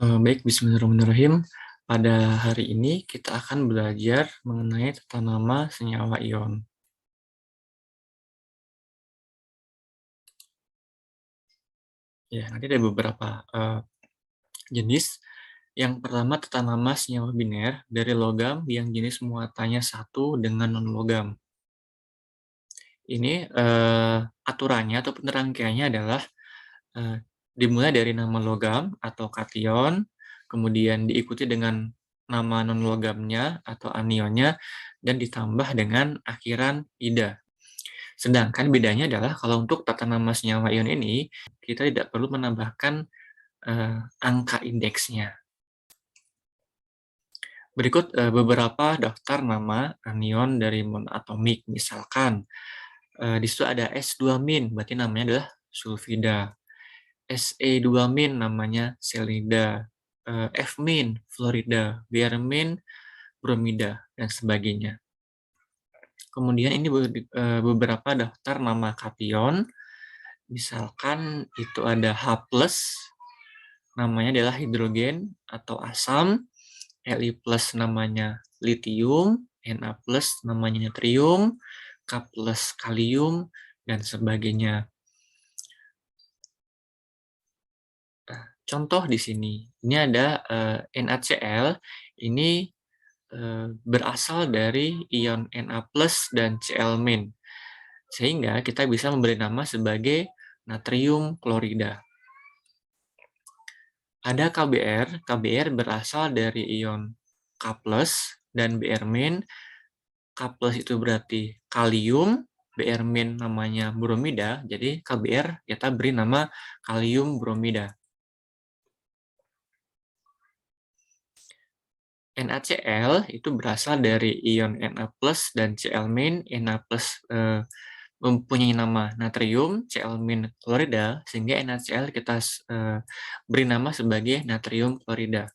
Baik, bismillahirrahmanirrahim. Pada hari ini kita akan belajar mengenai tata nama senyawa ion. Ya, nanti ada beberapa jenis. Yang pertama tata nama senyawa biner dari logam yang jenis muatannya satu dengan non-logam. Ini aturannya atau rangkaiannya adalah dimulai dari nama logam atau kation, kemudian diikuti dengan nama non-logamnya atau anionnya, dan ditambah dengan akhiran ida. Sedangkan bedanya adalah kalau untuk tata nama senyawa ion ini, kita tidak perlu menambahkan angka indeksnya. Berikut beberapa daftar nama anion dari monoatomik. Misalkan di situ ada S2-, berarti namanya adalah sulfida. Se2- namanya selida. F-, fluorida. Br-, bromida, dan sebagainya. Kemudian ini beberapa daftar nama kation. Misalkan itu ada H+, namanya adalah hidrogen atau asam, Li+, namanya litium, Na+, namanya natrium, K+, kalium, dan sebagainya. Contoh di sini, ini ada NaCl, ini berasal dari ion Na+ dan Cl-, sehingga kita bisa memberi nama sebagai natrium klorida. Ada KBr, KBr berasal dari ion K+ dan Br-. K+ itu berarti kalium, Br- namanya bromida, jadi KBr kita beri nama kalium bromida. NaCl itu berasal dari ion Na+ dan Cl-. Na+ mempunyai nama natrium, Cl- klorida, sehingga NaCl kita beri nama sebagai natrium klorida.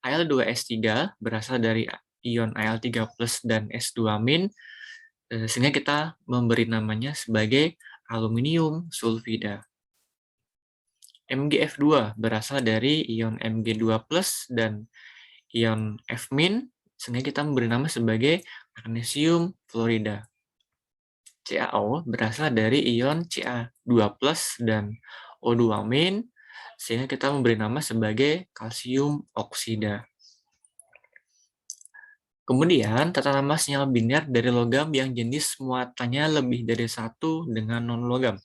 Al2S3 berasal dari ion Al3+ dan S2-, sehingga kita memberi namanya sebagai aluminium sulfida. MgF2 berasal dari ion Mg2+ dan ion F-, sehingga kita memberi nama sebagai magnesium fluorida. CaO berasal dari ion Ca2+ dan O2-, sehingga kita memberi nama sebagai kalsium oksida. Kemudian, tata nama senyawa biner dari logam yang jenis muatannya lebih dari satu dengan non-logam.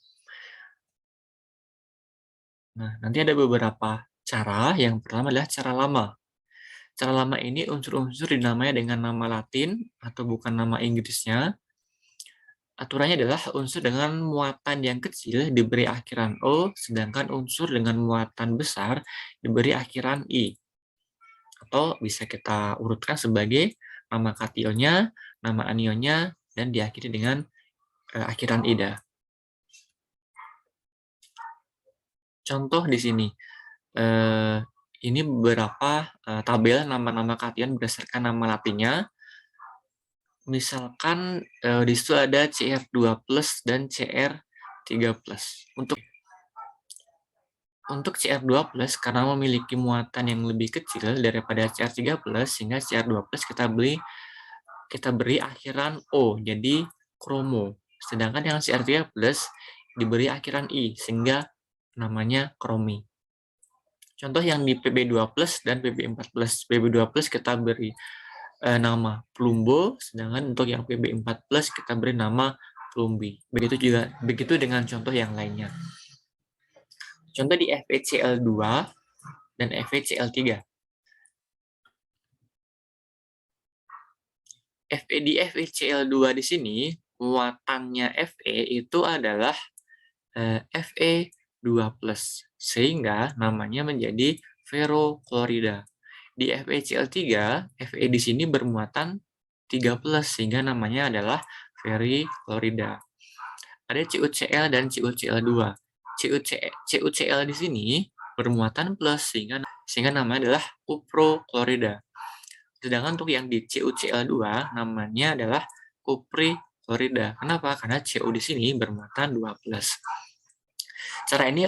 Nah, nanti ada beberapa cara. Yang pertama adalah cara lama. Cara lama ini unsur-unsur dinamai dengan nama Latin atau bukan nama Inggrisnya. Aturannya adalah unsur dengan muatan yang kecil diberi akhiran O, sedangkan unsur dengan muatan besar diberi akhiran I. Atau bisa kita urutkan sebagai nama kationnya, nama anionnya, dan diakhiri dengan akhiran ida. Contoh di sini, ini beberapa tabel nama-nama kation berdasarkan nama latinnya. Misalkan di situ ada Cr2+ dan Cr3+. Untuk Cr2+ karena memiliki muatan yang lebih kecil daripada Cr3+, sehingga Cr2+ kita beri akhiran O, jadi kromo. Sedangkan yang Cr3+ diberi akhiran I, sehingga namanya kromi. Contoh yang di Pb2+ dan Pb4+. Pb2+ kita beri nama plumbo, sedangkan untuk yang Pb4+ kita beri nama plumbi. Begitu dengan contoh yang lainnya. Contoh di FeCl2 dan FeCl3. Di FeCl2 di sini muatannya Fe itu adalah Fe2+, sehingga namanya menjadi ferroklorida. Di FeCl3, Fe di sini bermuatan 3+, sehingga namanya adalah ferriklorida. Ada CuCl dan CuCl2. CuCl di sini bermuatan plus, sehingga namanya adalah cuproklorida. Sedangkan untuk yang di CuCl2 namanya adalah cupriklorida. Kenapa? Karena Cu di sini bermuatan 2+. Cara ini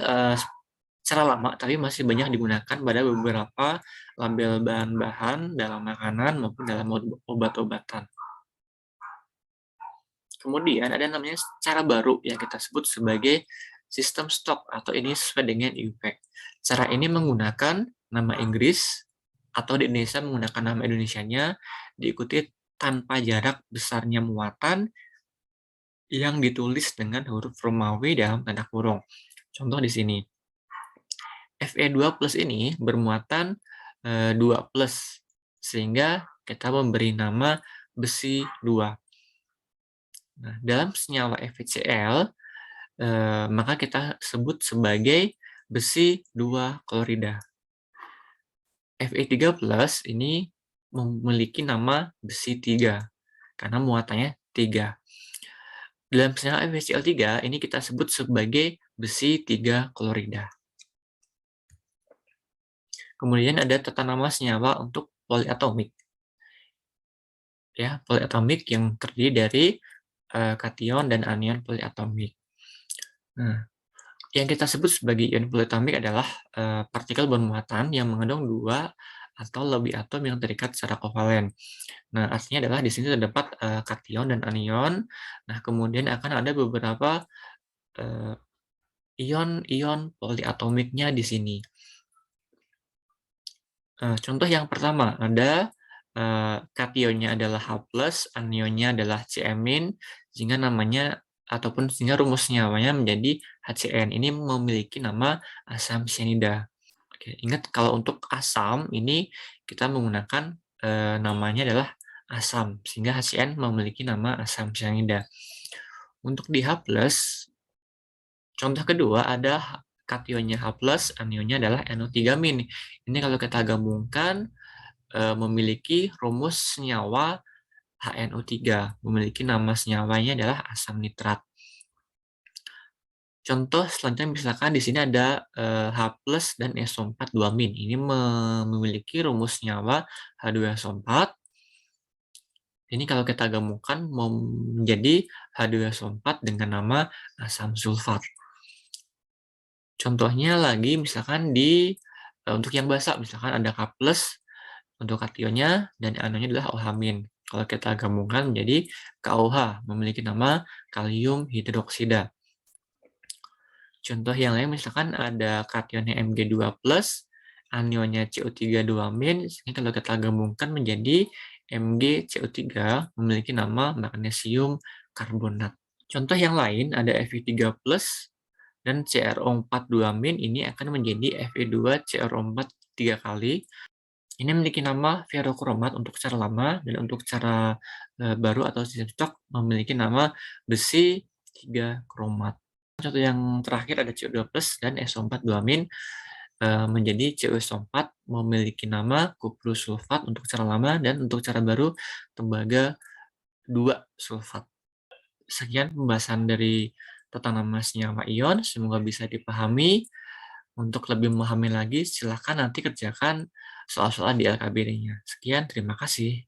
secara lama, tapi masih banyak digunakan pada beberapa label bahan-bahan dalam makanan maupun dalam obat-obatan. Kemudian ada namanya cara baru yang kita sebut sebagai sistem stok atau ini sesuai dengan IUPAC. Cara ini menggunakan nama Inggris atau di Indonesia menggunakan nama Indonesianya diikuti tanpa jarak besarnya muatan yang ditulis dengan huruf Romawi dalam tanda kurung. Contoh di sini. Fe2+ ini bermuatan 2+, sehingga kita memberi nama besi 2. Nah, dalam senyawa FeCl, maka kita sebut sebagai besi 2 klorida. Fe3+ ini memiliki nama besi 3, karena muatannya 3. Dalam senyawa FeCl3, ini kita sebut sebagai besi 3 klorida. Kemudian ada tata nama senyawa untuk poliatomik. Ya, poliatomik yang terdiri dari kation dan anion poliatomik. Nah, yang kita sebut sebagai ion poliatomik adalah partikel bermuatan yang mengandung 2 atau lebih atom yang terikat secara kovalen. Nah, artinya adalah di sini terdapat kation dan anion. Nah, kemudian akan ada beberapa ion-ion poliatomiknya di sini. Contoh yang pertama ada kationnya adalah H+, anionnya adalah Cl-, sehingga namanya ataupun sehingga rumus senyawanya menjadi HCN. Ini memiliki nama asam cyanida. Oke, ingat kalau untuk asam ini kita menggunakan namanya adalah asam, sehingga HCN memiliki nama asam cyanida. Untuk di H+, contoh kedua ada kationnya H+, anionnya adalah NO3-. Ini kalau kita gabungkan memiliki rumus senyawa HNO3, memiliki nama senyawanya adalah asam nitrat. Contoh selanjutnya misalkan di sini ada H+ dan SO4 2-. Ini memiliki rumus senyawa H2SO4. Ini kalau kita gabungkan menjadi H2SO4 dengan nama asam sulfat. Contohnya lagi misalkan di untuk yang basa, misalkan ada K+ untuk kationnya dan anonnya adalah OH-. Kalau kita gabungkan menjadi KOH, memiliki nama kalium hidroksida. Contoh yang lain misalkan ada kationnya Mg2+, anionnya CO3 2-. Sehingga kalau kita gabungkan menjadi MgCO3, memiliki nama magnesium karbonat. Contoh yang lain ada Fe3+ dan CrO4 2-. Ini akan menjadi Fe2CrO4 3 kali. Ini memiliki nama ferrokromat untuk cara lama, dan untuk cara baru atau sistem stok memiliki nama besi 3 kromat. Contoh yang terakhir ada CO2+ dan SO4 2-. Menjadi COSO4 memiliki nama kuprus sulfat untuk cara lama, dan untuk cara baru tembaga 2 sulfat. Sekian pembahasan dari tata nama senyawa ion, semoga bisa dipahami. Untuk lebih memahami lagi, silakan nanti kerjakan soal-soal di LKBD-nya. Sekian, terima kasih.